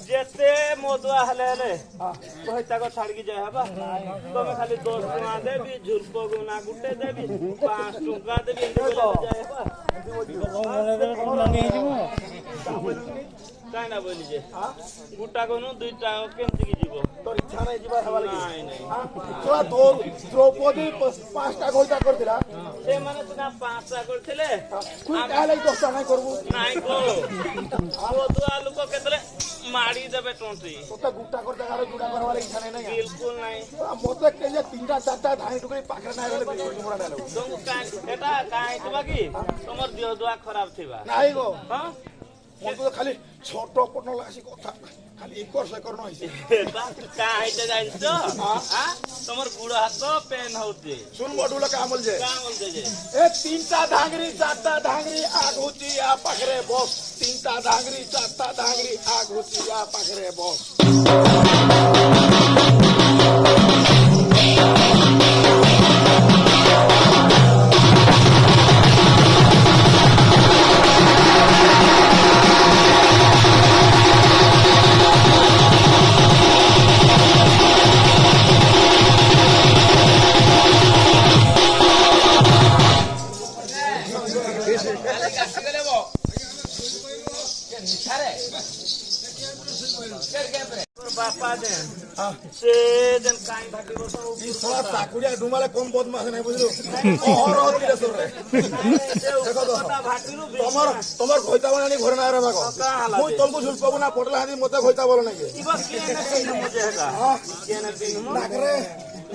जेते मोदुआ हले हले कहता को छाड़ की जाय हबा तमे खाली 10 टका देबी झुलपो गुना गुटे देबी 5 टका देबी जाय हबा काई ना बोली जे गुटा कोनु दुईटा केमति की जीवो तोर इच्छा नै जीवा हवा लगी नहीं नहीं तोरा तोर द्रौपदी 5टा गोइता करथिला से माने तुना 5टा करथिले कुई काले 10टा नै करबू नाही को मोदुआ लोक केतले मारी देबे टोंटी तोता गुटा करता गारो जुडा करवा इच्छा नै नै बिल्कुल नाही मते के जे 3टा 4टा धाई टुकरी पाखरे नै गले बिल्कुल मोरा डालो तुम काई एटा काई तुबा की तमर देह दुआ खराब थिबा नाही गो हां मन तो खाली छोटो पटनो लासी कथा खाली एक वर्ष करनो आइसे काई ते जाइछो हां तमर गुड़ हाथ पेन होते सुन मोडुला कामल जे ए 3टा धांगरी 4टा धांगरी आग होती आ पाखरे बस 3टा धांगरी 4टा धांगरी आग होती आ पाखरे बस बापा दे से जन काई भाटी बसो ई थोड़ा साकुड़िया डुमाले कम बदमाश नै बुझलो ओहर और किले सुन रे देखो तो भाटी नु तमर खोइता बनानी घर ना रे बागो मुई तुमको झुलपबो ना पटला हादी मते खोइता बोल नै के इबा केने केने मजे हेगा केने दिन मो नाकरे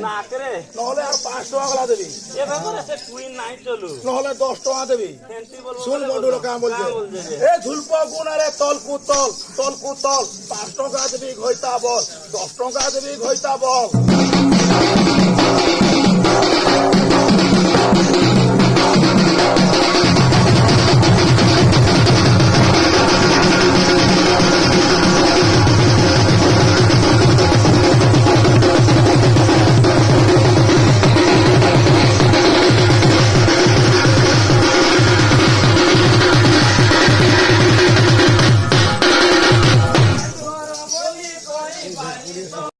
नाकरे नहले और 5 टका गला देबी ए बाबा से क्वीन नाही चलू नहले 10 टका देबी सेंटी बोल सुन बडुलो काम बोल दे ए झुलप गुना रे तल कु तल 5 टका देबी घइता बोल 10 टका देबी घइता बोल